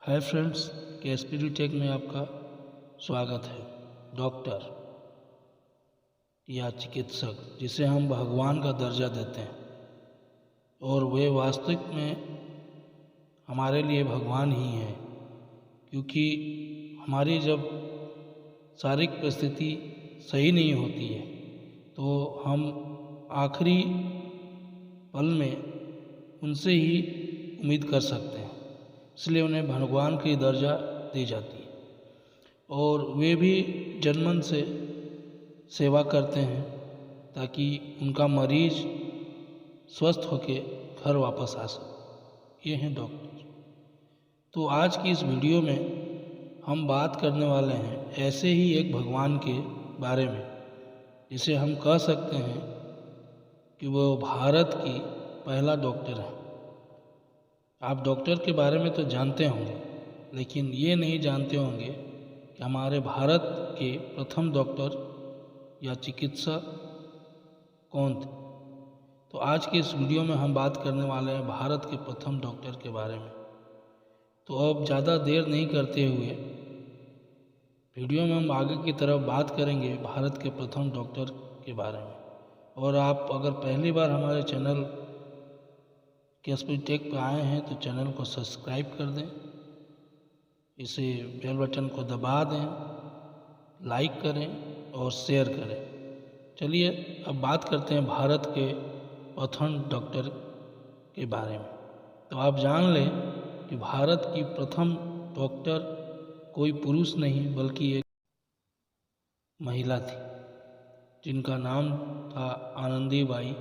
Hi friends, केएसपीडी take में आपका स्वागत है। डॉक्टर या चिकित्सक जिसे हम भगवान का दर्जा देते हैं और वे वास्तविक में हमारे लिए भगवान ही हैं, क्योंकि हमारी जब शारीरिक परिस्थिति सही नहीं होती है तो हम आखिरी पल में उनसे ही उम्मीद कर सकते हैं, इसलिए उन्हें भगवान की दर्जा दी जाती है और वे भी जनमन से सेवा करते हैं ताकि उनका मरीज स्वस्थ होकर घर वापस आ सके। ये हैं डॉक्टर। तो आज की इस वीडियो में हम बात करने वाले हैं ऐसे ही एक भगवान के बारे में जिसे हम कह सकते हैं कि वो भारत की पहला डॉक्टर है। आप डॉक्टर के बारे में तो जानते होंगे, लेकिन ये नहीं जानते होंगे कि हमारे भारत के प्रथम डॉक्टर या चिकित्सक कौन थे। तो आज के इस वीडियो में हम बात करने वाले हैं भारत के प्रथम डॉक्टर के बारे में। तो अब ज़्यादा देर नहीं करते हुए वीडियो में हम आगे की तरफ बात करेंगे भारत के प्रथम डॉक्टर के बारे में। और आप अगर पहली बार हमारे चैनल केएसपीडी टेक पे आए हैं तो चैनल को सब्सक्राइब कर दें, इसे बेल बटन को दबा दें, लाइक करें और शेयर करें। चलिए अब बात करते हैं भारत के प्रथम डॉक्टर के बारे में। तो आप जान लें कि भारत की प्रथम डॉक्टर कोई पुरुष नहीं बल्कि एक महिला थी जिनका नाम था आनंदीबाई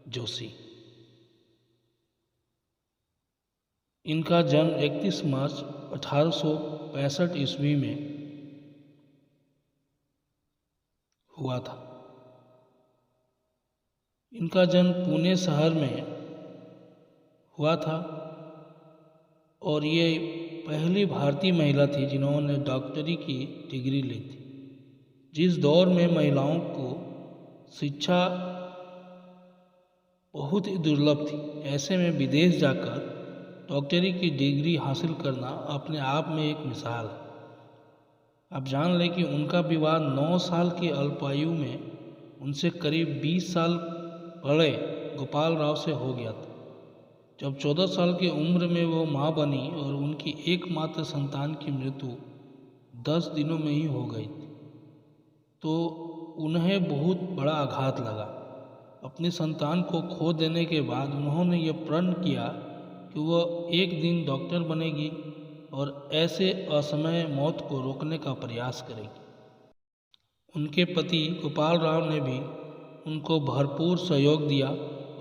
जोशी। इनका जन्म 31 मार्च 1865 ईस्वी में हुआ था। इनका जन्म पुणे शहर में हुआ था और ये पहली भारतीय महिला थी जिन्होंने डॉक्टरी की डिग्री ली थी। जिस दौर में महिलाओं को शिक्षा बहुत ही दुर्लभ थी, ऐसे में विदेश जाकर डॉक्टरी की डिग्री हासिल करना अपने आप में एक मिसाल है। आप जान लें कि उनका विवाह 9 साल की अल्पायु में उनसे करीब 20 साल बड़े गोपाल राव से हो गया था। जब 14 साल की उम्र में वो मां बनी और उनकी एकमात्र संतान की मृत्यु 10 दिनों में ही हो गई थी, तो उन्हें बहुत बड़ा आघात लगा। अपनी संतान को खो देने के बाद उन्होंने ये प्रण किया कि वह एक दिन डॉक्टर बनेगी और ऐसे असमय मौत को रोकने का प्रयास करेगी। उनके पति गोपाल राव ने भी उनको भरपूर सहयोग दिया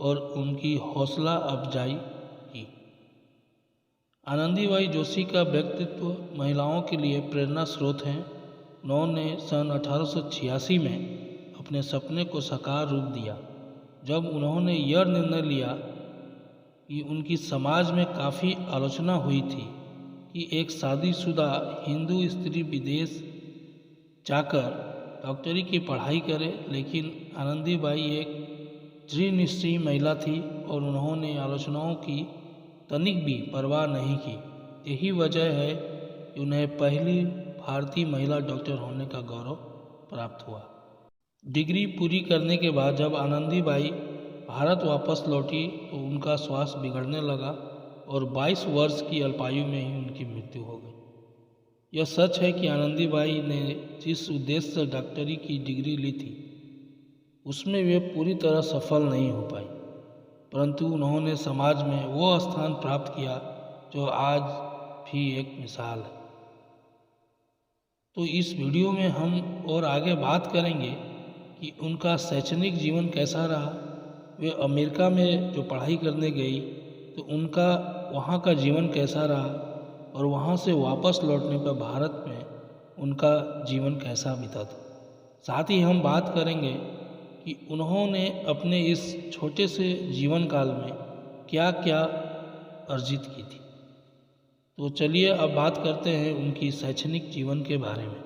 और उनकी हौसला अफजाई की। आनंदीबाई जोशी का व्यक्तित्व महिलाओं के लिए प्रेरणा स्रोत है। उन्होंने सन 1886 में अपने सपने को साकार रूप दिया जब उन्होंने यह निर्णय लिया कि उनकी समाज में काफ़ी आलोचना हुई थी कि एक शादीशुदा हिंदू स्त्री विदेश जाकर डॉक्टरी की पढ़ाई करे, लेकिन आनंदीबाई एक दृढ़ निश्चयी महिला थी और उन्होंने आलोचनाओं की तनिक भी परवाह नहीं की। यही वजह है कि उन्हें पहली भारतीय महिला डॉक्टर होने का गौरव प्राप्त हुआ। डिग्री पूरी करने के बाद जब आनंदीबाई भारत वापस लौटी तो उनका स्वास्थ्य बिगड़ने लगा और 22 वर्ष की अल्पायु में ही उनकी मृत्यु हो गई। यह सच है कि आनंदीबाई ने जिस उद्देश्य से डॉक्टरी की डिग्री ली थी उसमें वे पूरी तरह सफल नहीं हो पाई, परंतु उन्होंने समाज में वो स्थान प्राप्त किया जो आज भी एक मिसाल है। तो इस वीडियो में हम और आगे बात करेंगे कि उनका शैक्षणिक जीवन कैसा रहा। वे अमेरिका में जो पढ़ाई करने गई तो उनका वहाँ का जीवन कैसा रहा और वहाँ से वापस लौटने पर भारत में उनका जीवन कैसा बीता था। साथ ही हम बात करेंगे कि उन्होंने अपने इस छोटे से जीवन काल में क्या क्या अर्जित की थी। तो चलिए अब बात करते हैं उनकी शैक्षणिक जीवन के बारे में।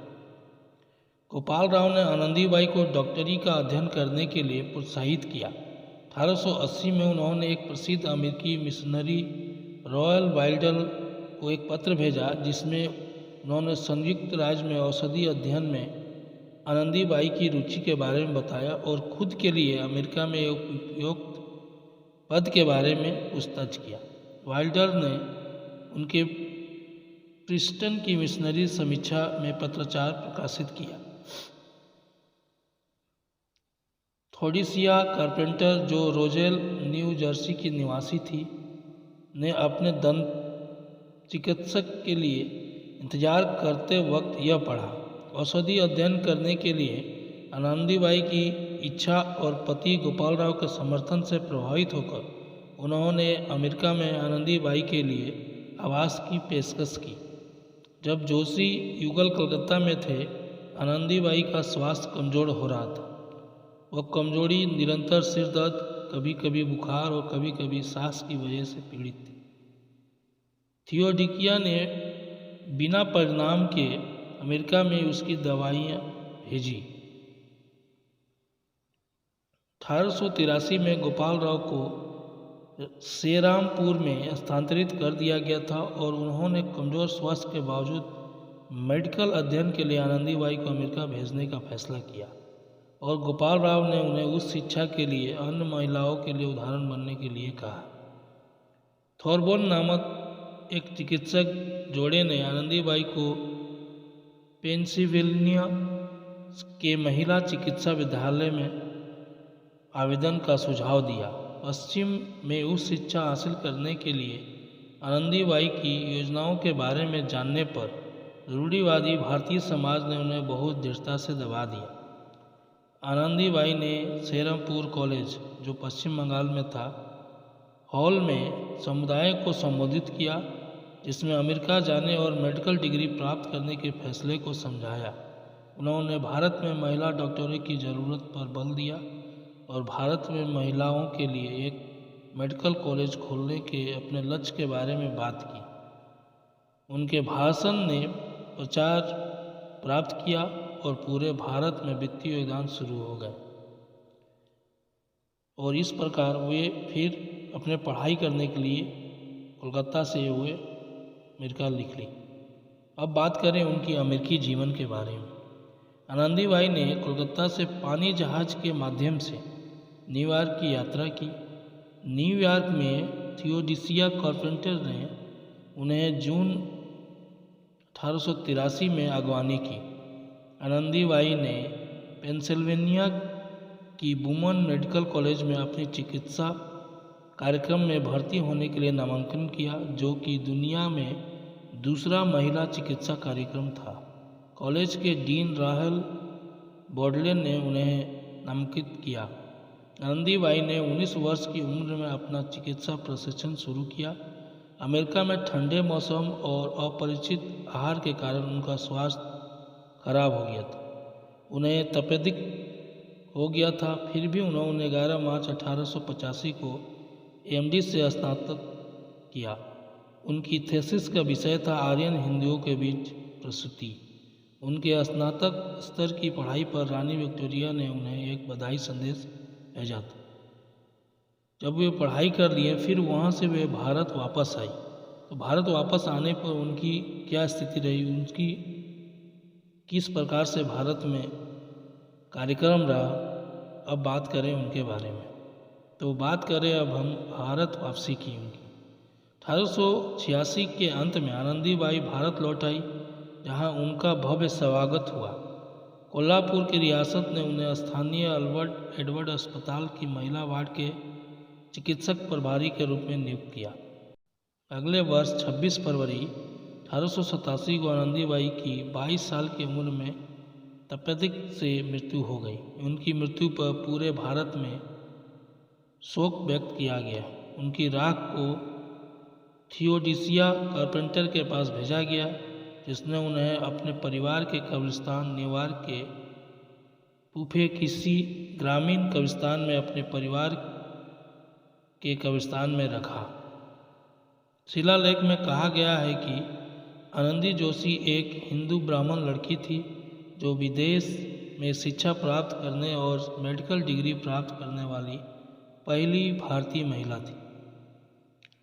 गोपाल राव ने आनंदीबाई को डॉक्टरी का अध्ययन करने के लिए प्रोत्साहित किया। 1880 में उन्होंने एक प्रसिद्ध अमेरिकी मिशनरी रॉयल वाइल्डल को एक पत्र भेजा जिसमें उन्होंने संयुक्त राज्य में औषधि अध्ययन में आनंदीबाई की रुचि के बारे में बताया और खुद के लिए अमेरिका में एक उपयुक्त पद के बारे में पूछताछ किया। वाइल्डर ने उनके प्रिंसटन की मिशनरी समीक्षा में पत्राचार प्रकाशित किया। थोडिसिया कारपेंटर, जो रोजेल न्यू जर्सी की निवासी थी, ने अपने दंत चिकित्सक के लिए इंतजार करते वक्त यह पढ़ा। औषधि अध्ययन करने के लिए आनंदीबाई की इच्छा और पति गोपालराव के समर्थन से प्रभावित होकर उन्होंने अमेरिका में आनंदीबाई के लिए आवास की पेशकश की। जब जोशी युगल कलकत्ता में थे, आनंदीबाई का स्वास्थ्य कमज़ोर हो रहा था। वह कमजोरी निरंतर सिर दर्द, कभी कभी बुखार और कभी कभी सांस की वजह से पीड़ित थी। थियोडिकिया ने बिना परिणाम के अमेरिका में उसकी दवाइयाँ भेजी। 1883 में गोपालराव को सेरामपुर में स्थानांतरित कर दिया गया था और उन्होंने कमज़ोर स्वास्थ्य के बावजूद मेडिकल अध्ययन के लिए आनंदीबाई को अमेरिका भेजने का फैसला किया और गोपालराव ने उन्हें उस शिक्षा के लिए अन्य महिलाओं के लिए उदाहरण बनने के लिए कहा। थॉरबोर्न नामक एक चिकित्सक जोड़े ने आनंदीबाई को पेंसिल्वेनिया के महिला चिकित्सा विद्यालय में आवेदन का सुझाव दिया। पश्चिम में उच्च शिक्षा हासिल करने के लिए आनंदीबाई की योजनाओं के बारे में जानने पर रूढ़िवादी भारतीय समाज ने उन्हें बहुत दृढ़ता से दबा दिया। आनंदीबाई ने सेरामपुर कॉलेज, जो पश्चिम बंगाल में था, हॉल में समुदाय को संबोधित किया, जिसमें अमेरिका जाने और मेडिकल डिग्री प्राप्त करने के फैसले को समझाया। उन्होंने भारत में महिला डॉक्टरों की ज़रूरत पर बल दिया और भारत में महिलाओं के लिए एक मेडिकल कॉलेज खोलने के अपने लक्ष्य के बारे में बात की। उनके भाषण ने प्रचार प्राप्त किया और पूरे भारत में वित्तीय योगदान शुरू हो गए और इस प्रकार वे फिर अपने पढ़ाई करने के लिए कोलकाता से हुए अमेरिका निकली। अब बात करें उनकी अमेरिकी जीवन के बारे में। आनंदीबाई ने कोलकाता से पानी जहाज के माध्यम से न्यूयॉर्क की यात्रा की। न्यूयॉर्क में थियोडिसिया कारपेंटर ने उन्हें जून 1883 में अगवानी की। आनंदीबाई ने पेंसिल्वेनिया की वुमेन मेडिकल कॉलेज में अपनी चिकित्सा कार्यक्रम में भर्ती होने के लिए नामांकन किया, जो कि दुनिया में दूसरा महिला चिकित्सा कार्यक्रम था। कॉलेज के डीन राहल बॉडले ने उन्हें नामांकित किया। आनंदीबाई ने 19 वर्ष की उम्र में अपना चिकित्सा प्रशिक्षण शुरू किया। अमेरिका में ठंडे मौसम और अपरिचित आहार के कारण उनका स्वास्थ्य खराब हो गया था। उन्हें तपेदिक हो गया था। फिर भी उन्होंने 11 मार्च 1885 को एमडी से स्नातक किया। उनकी थीसिस का विषय था आर्यन हिंदुओं के बीच प्रसूति। उनके स्नातक स्तर की पढ़ाई पर रानी विक्टोरिया ने उन्हें एक बधाई संदेश भेजा था। जब वे पढ़ाई कर लिए, फिर वहाँ से वे भारत वापस आई। तो भारत वापस आने पर उनकी क्या स्थिति रही, उनकी किस प्रकार से भारत में कार्यक्रम रहा, अब बात करें उनके बारे में। तो बात करें अब हम भारत वापसी की उनकी। 1886 के अंत में आनंदीबाई भारत लौट आई, जहां उनका भव्य स्वागत हुआ। कोल्हापुर की रियासत ने उन्हें स्थानीय अल्बर्ट एडवर्ड अस्पताल की महिला वार्ड के चिकित्सक प्रभारी के रूप में नियुक्त किया। अगले वर्ष 26 फरवरी 1887 को आनंदीबाई की 22 साल की उम्र में तपेदिक से मृत्यु हो गई। उनकी मृत्यु पर पूरे भारत में शोक व्यक्त किया गया। उनकी राख को थियोडिसिया कारपेंटर के पास भेजा गया, जिसने उन्हें अपने परिवार के कब्रिस्तान न्यूयॉर्क के पुफे किसी ग्रामीण कब्रिस्तान में अपने परिवार के कब्रिस्तान में रखा। शिलालेख में कहा गया है कि आनंदी जोशी एक हिंदू ब्राह्मण लड़की थी जो विदेश में शिक्षा प्राप्त करने और मेडिकल डिग्री प्राप्त करने वाली पहली भारतीय महिला थी।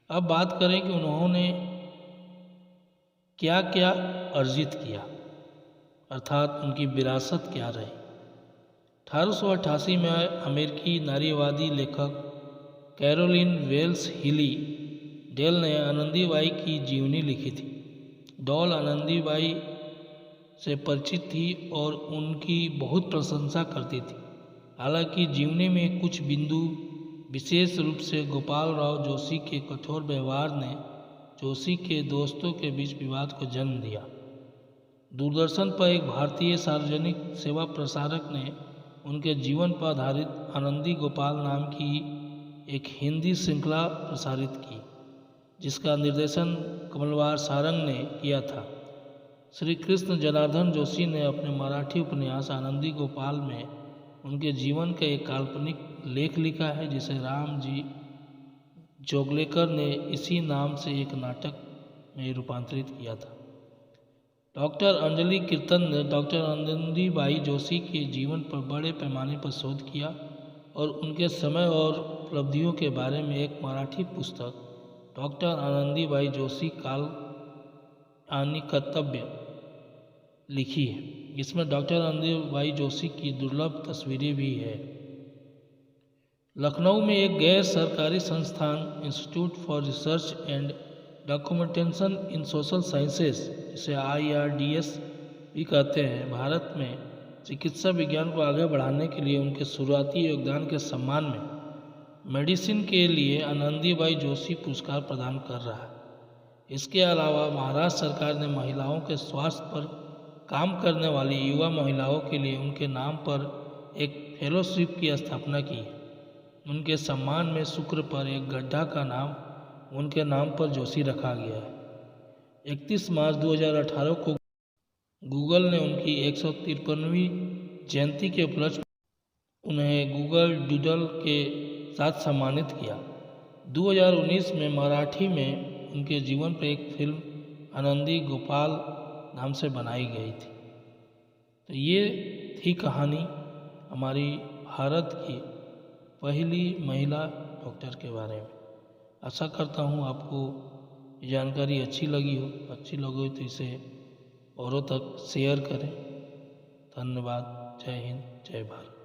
अब बात करें कि उन्होंने क्या क्या अर्जित किया, अर्थात उनकी विरासत क्या रही। 1888 में अमेरिकी नारीवादी लेखक कैरोलिन वेल्स हिली डेल ने आनंदीबाई की जीवनी लिखी थी। डॉल आनंदीबाई से परिचित थी और उनकी बहुत प्रशंसा करती थी। हालांकि जीवनी में कुछ बिंदु, विशेष रूप से गोपाल राव जोशी के कठोर व्यवहार ने जोशी के दोस्तों के बीच विवाद को जन्म दिया। दूरदर्शन पर एक भारतीय सार्वजनिक सेवा प्रसारक ने उनके जीवन पर आधारित आनंदी गोपाल नाम की एक हिंदी श्रृंखला प्रसारित की, जिसका निर्देशन कमलवार सारंग ने किया था। श्री कृष्ण जनार्दन जोशी ने अपने मराठी उपन्यास आनंदी गोपाल में उनके जीवन का एक काल्पनिक लेख लिखा है, जिसे राम जी जोगलेकर ने इसी नाम से एक नाटक में रूपांतरित किया था। डॉक्टर अंजलि कीर्तन ने डॉक्टर आनंदीबाई जोशी के जीवन पर बड़े पैमाने पर शोध किया और उनके समय और उपलब्धियों के बारे में एक मराठी पुस्तक डॉक्टर आनंदीबाई जोशी काल आणि कर्तव्य लिखी है। इसमें डॉक्टर आनंदीबाई जोशी की दुर्लभ तस्वीरें भी है। लखनऊ में एक गैर सरकारी संस्थान institute for research and documentation in social sciences, जिसे IRDS भी कहते हैं, भारत में चिकित्सा विज्ञान को आगे बढ़ाने के लिए उनके शुरुआती योगदान के सम्मान में मेडिसिन के लिए आनंदीबाई जोशी पुरस्कार प्रदान कर रहा है। इसके अलावा महाराष्ट्र सरकार ने महिलाओं के स्वास्थ्य पर काम करने वाली युवा महिलाओं के लिए उनके नाम पर एक फेलोशिप की स्थापना की है। उनके सम्मान में शुक्र पर एक गड्ढा का नाम उनके नाम पर जोशी रखा गया है। 31 मार्च 2018 को गूगल ने उनकी 153वीं जयंती के उपलक्ष्य में उन्हें गूगल डूडल के साथ सम्मानित किया। 2019 में मराठी में उनके जीवन पर एक फिल्म आनंदी गोपाल नाम से बनाई गई थी। तो ये थी कहानी हमारी भारत की पहली महिला डॉक्टर के बारे में। आशा करता हूँ आपको ये जानकारी अच्छी लगी हो। अच्छी लगी हो तो इसे औरों तक शेयर करें। धन्यवाद। जय हिंद, जय भारत।